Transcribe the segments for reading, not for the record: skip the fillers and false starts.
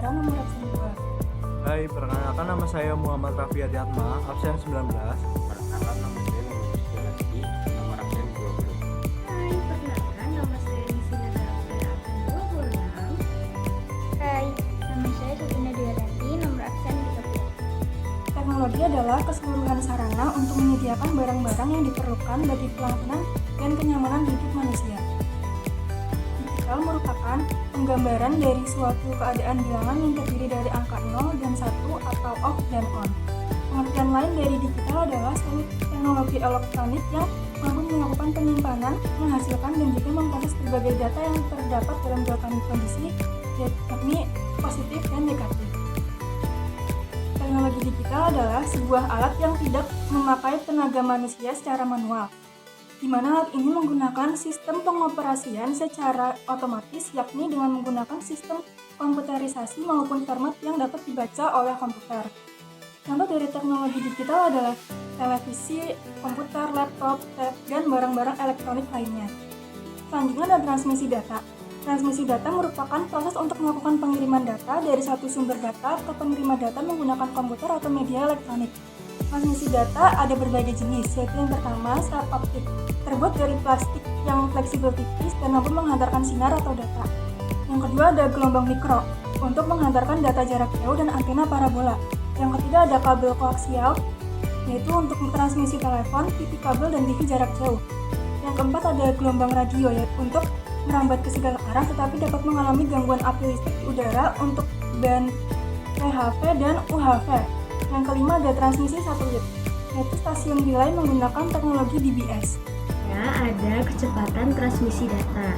pembelajaran nomor absen 2. Hai, perkenalkan nama saya Muhammad Raffi Adiatma, absen 19. Perkenalkan nama saya Muhammad Rizky, nomor absen 20. Hai, perkenalkan nama saya Nisina Darafaya, absen 26. Hai, nama saya Sufina Diaranti, nomor absen 30. Teknologi adalah keseluruhan sarana untuk menyediakan barang-barang yang diperlukan bagi kelancaran dan kenyamanan hidup manusia. Digital merupakan penggambaran dari suatu keadaan bilangan yang terdiri dari angka 0 dan 1 atau off dan on. Pengertian lain dari digital adalah suatu teknologi elektronik yang mampu melakukan penyimpanan, menghasilkan dan juga memproses berbagai data yang terdapat dalam dua kondisi, yakni positif dan negatif. Teknologi digital adalah sebuah alat yang tidak memakai tenaga manusia secara manual, di mana alat ini menggunakan sistem pengoperasian secara otomatis, yakni dengan menggunakan sistem komputerisasi maupun format yang dapat dibaca oleh komputer. Contoh dari teknologi digital adalah televisi, komputer, laptop, tab, dan barang-barang elektronik lainnya. Selanjutnya ada transmisi data. Transmisi data merupakan proses untuk melakukan pengiriman data dari satu sumber data ke penerima data menggunakan komputer atau media elektronik. Transmisi data ada berbagai jenis, yaitu yang pertama serat optik, terbuat dari plastik yang fleksibel tipis dan mampu menghantarkan sinar atau data. Yang kedua ada gelombang mikro, untuk menghantarkan data jarak jauh dan antena parabola. Yang ketiga ada kabel koaksial, yaitu untuk transmisi telepon, TV kabel, dan TV jarak jauh. Yang keempat ada gelombang radio, yaitu untuk merambat ke segala arah tetapi dapat mengalami gangguan api listrik di udara untuk band VHF dan UHF. Yang kelima ada transmisi satelit, yaitu stasiun relay menggunakan teknologi DBS. Ya, ada kecepatan transmisi data.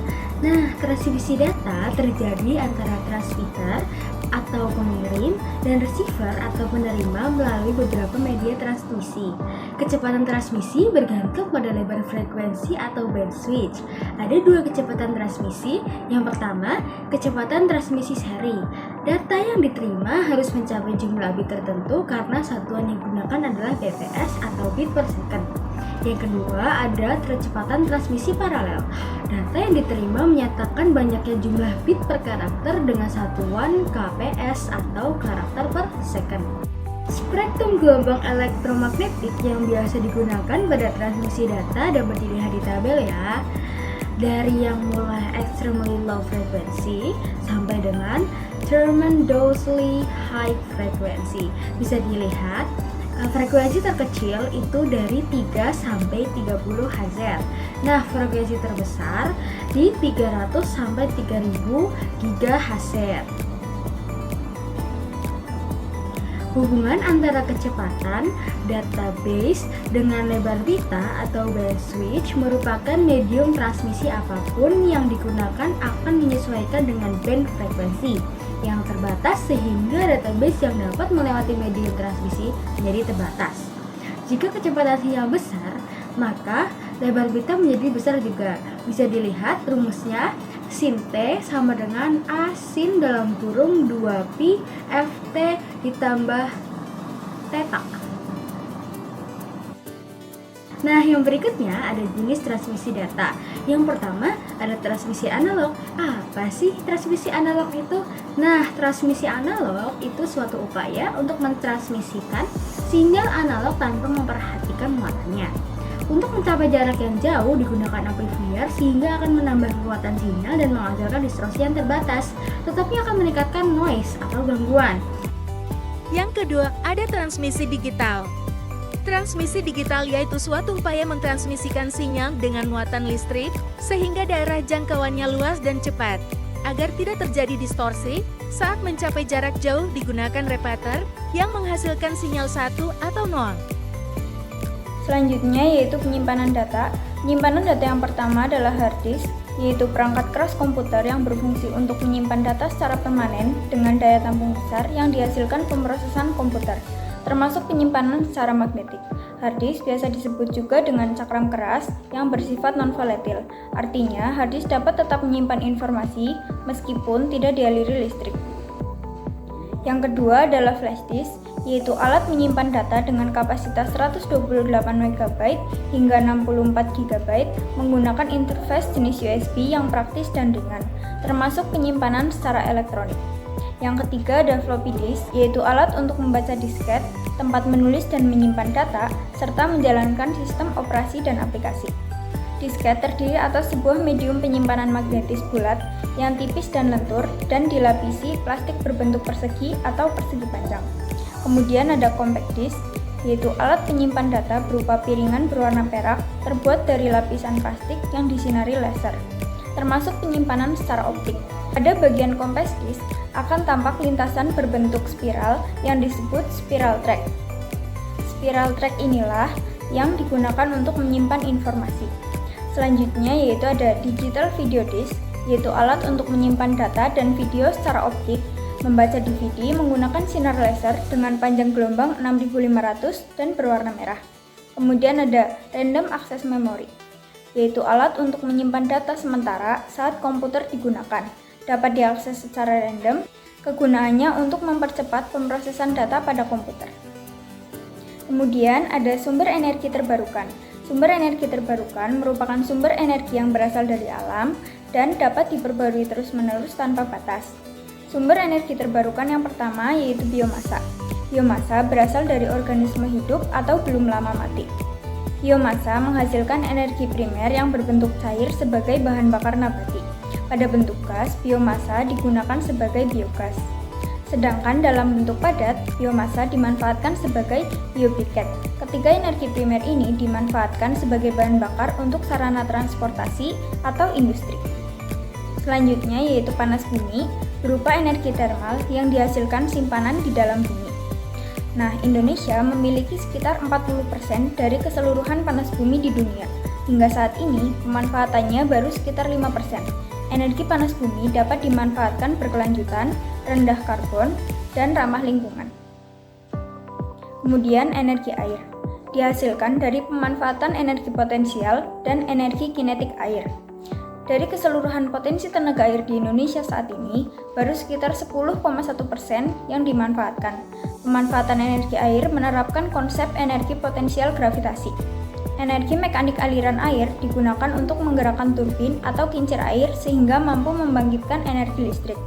Nah, transmisi data terjadi antara transmitter atau pengirim dan receiver atau penerima melalui beberapa media transmisi. Kecepatan transmisi bergantung pada lebar frekuensi atau band switch. Ada dua kecepatan transmisi. Yang pertama, kecepatan transmisi seri. Data yang diterima harus mencapai jumlah bit tertentu karena satuan yang digunakan adalah bps atau bit per second. Yang kedua, ada kecepatan transmisi paralel. Data yang diterima menyatakan banyaknya jumlah bit per karakter dengan satuan kps atau karakter per second. Spektrum gelombang elektromagnetik yang biasa digunakan pada transmisi data dapat dilihat di tabel ya. Dari yang mulai extremely low frequency sampai dengan tremendously high frequency. Bisa dilihat frekuensi terkecil itu dari 3 sampai 30 Hz. Nah, frekuensi terbesar di 300 sampai 3000 GHz. Hubungan antara kecepatan database dengan lebar pita atau band switch merupakan medium transmisi apapun yang digunakan akan menyesuaikan dengan band frekuensi yang terbatas sehingga database yang dapat melewati medium transmisi menjadi terbatas. Jika kecepatan sinyal besar, maka lebar pita menjadi besar juga. Bisa dilihat rumusnya, sin T sama dengan A sin dalam kurung 2pi Ft ditambah theta. Nah, yang berikutnya ada jenis transmisi data. Yang pertama ada transmisi analog. Apa sih transmisi analog itu? Nah, transmisi analog itu suatu upaya untuk mentransmisikan sinyal analog tanpa memperhatikan muatannya. Untuk mencapai jarak yang jauh digunakan amplifier sehingga akan menambah kekuatan sinyal dan menghasilkan distorsi yang terbatas, tetapi akan meningkatkan noise atau gangguan. Yang kedua, ada transmisi digital. Transmisi digital yaitu suatu upaya mentransmisikan sinyal dengan muatan listrik sehingga daerah jangkauannya luas dan cepat. Agar tidak terjadi distorsi, saat mencapai jarak jauh digunakan repeater yang menghasilkan sinyal 1 atau 0. Selanjutnya yaitu penyimpanan data. Penyimpanan data yang pertama adalah hard disk, yaitu perangkat keras komputer yang berfungsi untuk menyimpan data secara permanen dengan daya tampung besar yang dihasilkan pemrosesan komputer, termasuk penyimpanan secara magnetik. Hard disk biasa disebut juga dengan cakram keras yang bersifat non-volatil. Artinya, hard disk dapat tetap menyimpan informasi meskipun tidak dialiri listrik. Yang kedua adalah flash disk, yaitu alat menyimpan data dengan kapasitas 128 MB hingga 64 GB menggunakan interface jenis USB yang praktis dan ringan, termasuk penyimpanan secara elektronik. Yang ketiga ada floppy disk, yaitu alat untuk membaca disket, tempat menulis dan menyimpan data, serta menjalankan sistem operasi dan aplikasi. Disket terdiri atas sebuah medium penyimpanan magnetis bulat yang tipis dan lentur dan dilapisi plastik berbentuk persegi atau persegi panjang. Kemudian ada compact disk, yaitu alat penyimpan data berupa piringan berwarna perak terbuat dari lapisan plastik yang disinari laser, termasuk penyimpanan secara optik. Pada bagian compact disk akan tampak lintasan berbentuk spiral yang disebut spiral track. Spiral track inilah yang digunakan untuk menyimpan informasi. Selanjutnya yaitu ada digital video disk, yaitu alat untuk menyimpan data dan video secara optik, membaca DVD menggunakan sinar laser dengan panjang gelombang 6500 dan berwarna merah. Kemudian ada random access memory, yaitu alat untuk menyimpan data sementara saat komputer digunakan. Dapat diakses secara random, kegunaannya untuk mempercepat pemrosesan data pada komputer. Kemudian ada sumber energi terbarukan. Sumber energi terbarukan merupakan sumber energi yang berasal dari alam dan dapat diperbarui terus-menerus tanpa batas. Sumber energi terbarukan yang pertama yaitu biomasa. Biomasa berasal dari organisme hidup atau belum lama mati. Biomasa menghasilkan energi primer yang berbentuk cair sebagai bahan bakar nabati. Pada bentuk gas, biomasa digunakan sebagai biogas. Sedangkan dalam bentuk padat, biomasa dimanfaatkan sebagai biobriket. Ketiga energi primer ini dimanfaatkan sebagai bahan bakar untuk sarana transportasi atau industri. Selanjutnya yaitu panas bumi, berupa energi termal yang dihasilkan simpanan di dalam bumi. Nah, Indonesia memiliki sekitar 40% dari keseluruhan panas bumi di dunia. Hingga saat ini, pemanfaatannya baru sekitar 5%. Energi panas bumi dapat dimanfaatkan berkelanjutan, rendah karbon, dan ramah lingkungan. Kemudian energi air dihasilkan dari pemanfaatan energi potensial dan energi kinetik air. Dari keseluruhan potensi tenaga air di Indonesia saat ini, baru sekitar 10,1% yang dimanfaatkan. Pemanfaatan energi air menerapkan konsep energi potensial gravitasi. Energi mekanik aliran air digunakan untuk menggerakkan turbin atau kincir air sehingga mampu membangkitkan energi listrik.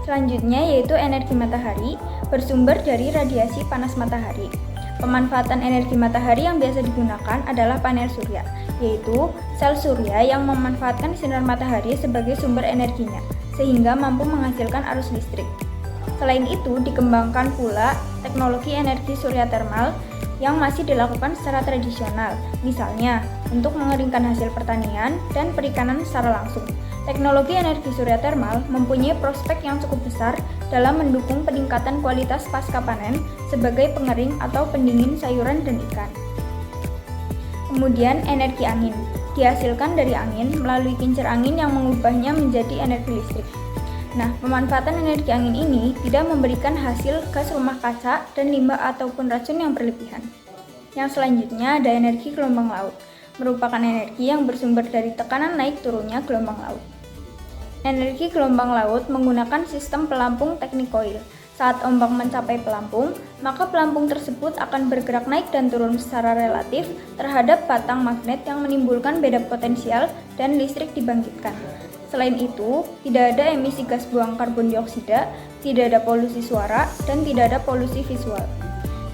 Selanjutnya yaitu energi matahari, bersumber dari radiasi panas matahari. Pemanfaatan energi matahari yang biasa digunakan adalah panel surya, yaitu sel surya yang memanfaatkan sinar matahari sebagai sumber energinya, sehingga mampu menghasilkan arus listrik. Selain itu, dikembangkan pula teknologi energi surya termal yang masih dilakukan secara tradisional, misalnya untuk mengeringkan hasil pertanian dan perikanan secara langsung. Teknologi energi surya termal mempunyai prospek yang cukup besar dalam mendukung peningkatan kualitas pasca panen sebagai pengering atau pendingin sayuran dan ikan. Kemudian energi angin dihasilkan dari angin melalui kincir angin yang mengubahnya menjadi energi listrik. Nah, pemanfaatan energi angin ini tidak memberikan hasil gas rumah kaca dan limbah ataupun racun yang berlebihan. Yang selanjutnya ada energi gelombang laut, merupakan energi yang bersumber dari tekanan naik turunnya gelombang laut. Energi gelombang laut menggunakan sistem pelampung teknik coil. Saat ombak mencapai pelampung, maka pelampung tersebut akan bergerak naik dan turun secara relatif terhadap batang magnet yang menimbulkan beda potensial dan listrik dibangkitkan. Selain itu, tidak ada emisi gas buang karbon dioksida, tidak ada polusi suara, dan tidak ada polusi visual.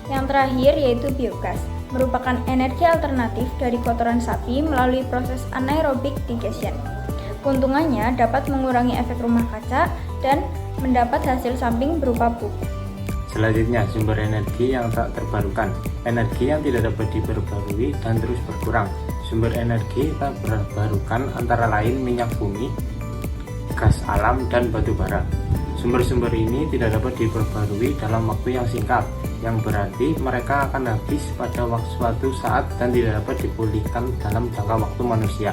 Yang terakhir yaitu biogas, merupakan energi alternatif dari kotoran sapi melalui proses anaerobic digestion. Keuntungannya dapat mengurangi efek rumah kaca dan mendapat hasil samping berupa pupuk. Selanjutnya, sumber energi yang tak terbarukan, energi yang tidak dapat diperbarui dan terus berkurang. Sumber energi tak terbarukan antara lain minyak bumi, gas alam, dan batu bara. Sumber-sumber ini tidak dapat diperbarui dalam waktu yang singkat, yang berarti mereka akan habis pada suatu saat dan tidak dapat dipulihkan dalam jangka waktu manusia.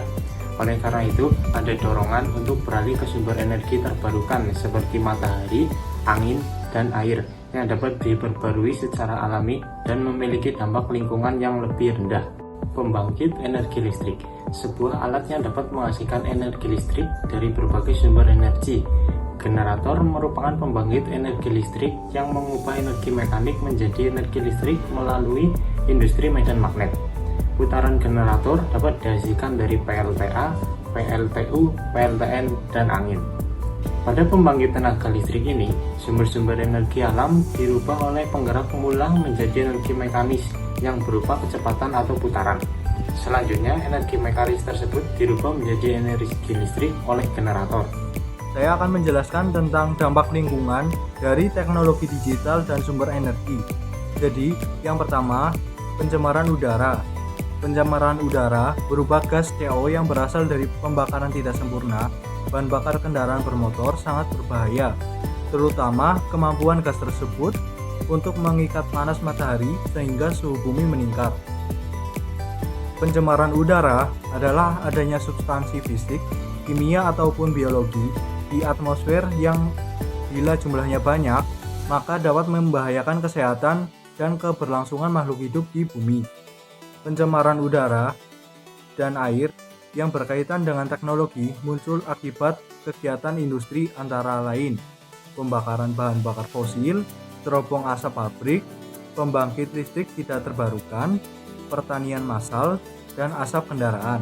Oleh karena itu, ada dorongan untuk beralih ke sumber energi terbarukan seperti matahari, angin, dan air yang dapat diperbarui secara alami dan memiliki dampak lingkungan yang lebih rendah. Pembangkit energi listrik, sebuah alat yang dapat menghasilkan energi listrik dari berbagai sumber energi. Generator merupakan pembangkit energi listrik yang mengubah energi mekanik menjadi energi listrik melalui industri medan magnet. Putaran generator dapat dihasilkan dari PLTA, PLTU, PLTN, dan angin. Pada pembangkit tenaga listrik ini, sumber-sumber energi alam dirubah oleh penggerak pemula menjadi energi mekanis yang berupa kecepatan atau putaran. Selanjutnya, energi mekanis tersebut dirubah menjadi energi listrik oleh generator. Saya akan menjelaskan tentang dampak lingkungan dari teknologi digital dan sumber energi. Jadi, yang pertama, pencemaran udara. Pencemaran udara berupa gas CO yang berasal dari pembakaran tidak sempurna. Bahan bakar kendaraan bermotor sangat berbahaya, terutama kemampuan gas tersebut untuk mengikat panas matahari sehingga suhu bumi meningkat. Pencemaran udara adalah adanya substansi fisik, kimia ataupun biologi di atmosfer yang bila jumlahnya banyak, maka dapat membahayakan kesehatan dan keberlangsungan makhluk hidup di bumi. Pencemaran udara dan air yang berkaitan dengan teknologi muncul akibat kegiatan industri antara lain pembakaran bahan bakar fosil, terobong asap pabrik, pembangkit listrik tidak terbarukan, pertanian massal, dan asap kendaraan.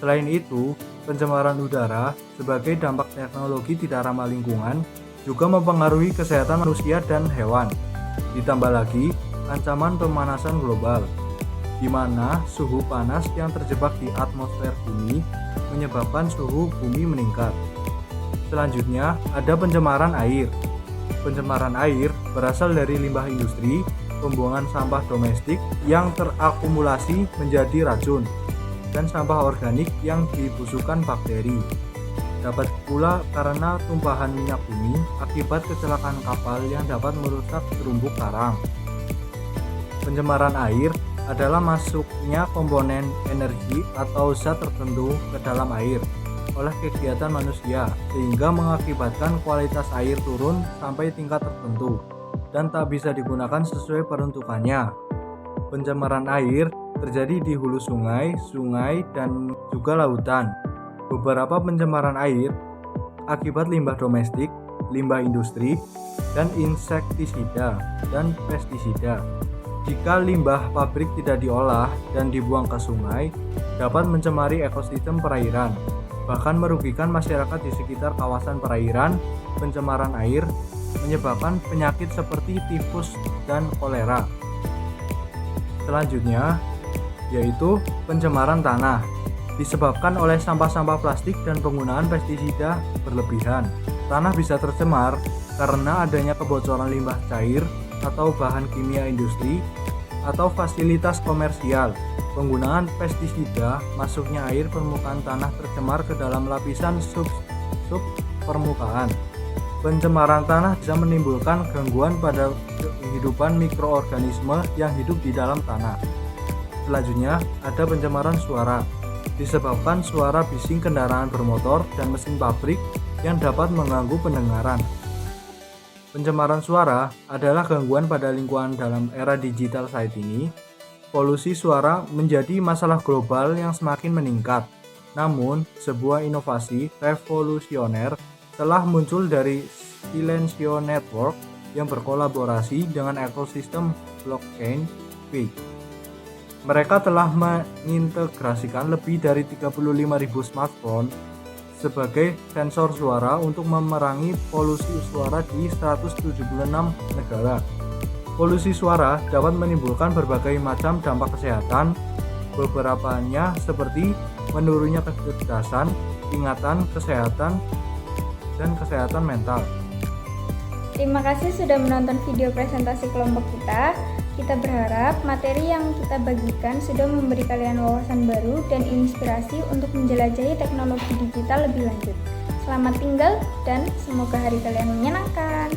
Selain itu, pencemaran udara sebagai dampak teknologi tidak ramah lingkungan juga mempengaruhi kesehatan manusia dan hewan. Ditambah lagi, ancaman pemanasan global, di mana suhu panas yang terjebak di atmosfer bumi menyebabkan suhu bumi meningkat. Selanjutnya, ada pencemaran air. Pencemaran air berasal dari limbah industri, pembuangan sampah domestik yang terakumulasi menjadi racun, dan sampah organik yang dibusukkan bakteri. Dapat pula karena tumpahan minyak bumi akibat kecelakaan kapal yang dapat merusak terumbu karang. Pencemaran air adalah masuknya komponen energi atau zat tertentu ke dalam air oleh kegiatan manusia sehingga mengakibatkan kualitas air turun sampai tingkat tertentu dan tak bisa digunakan sesuai peruntukannya. Pencemaran air terjadi di hulu sungai, dan juga lautan. Beberapa pencemaran air akibat limbah domestik, limbah industri, dan insektisida dan pestisida. Jika limbah pabrik tidak diolah dan dibuang ke sungai, dapat mencemari ekosistem perairan, bahkan merugikan masyarakat di sekitar kawasan perairan. Pencemaran air menyebabkan penyakit seperti tifus dan kolera. Selanjutnya, yaitu pencemaran tanah, disebabkan oleh sampah-sampah plastik dan penggunaan pestisida berlebihan. Tanah bisa tercemar karena adanya kebocoran limbah cair atau bahan kimia industri atau fasilitas komersial. Penggunaan pestisida, masuknya air permukaan tanah tercemar ke dalam lapisan sub permukaan. Pencemaran tanah bisa menimbulkan gangguan pada kehidupan mikroorganisme yang hidup di dalam tanah. Selanjutnya, ada pencemaran suara, disebabkan suara bising kendaraan bermotor dan mesin pabrik yang dapat mengganggu pendengaran. Pencemaran suara adalah gangguan pada lingkungan dalam era digital saat ini. Polusi suara menjadi masalah global yang semakin meningkat. Namun, sebuah inovasi revolusioner telah muncul dari Silencio Network yang berkolaborasi dengan ekosistem blockchain Quick. Mereka telah mengintegrasikan lebih dari 35.000 smartphone sebagai sensor suara untuk memerangi polusi suara di 176 negara. Polusi suara dapat menimbulkan berbagai macam dampak kesehatan, beberapanya seperti menurunnya kecerdasan, ingatan, kesehatan, dan kesehatan mental. Terima kasih sudah menonton video presentasi kelompok kita. Kita berharap materi yang kita bagikan sudah memberi kalian wawasan baru dan inspirasi untuk menjelajahi teknologi digital lebih lanjut. Selamat tinggal dan semoga hari kalian menyenangkan.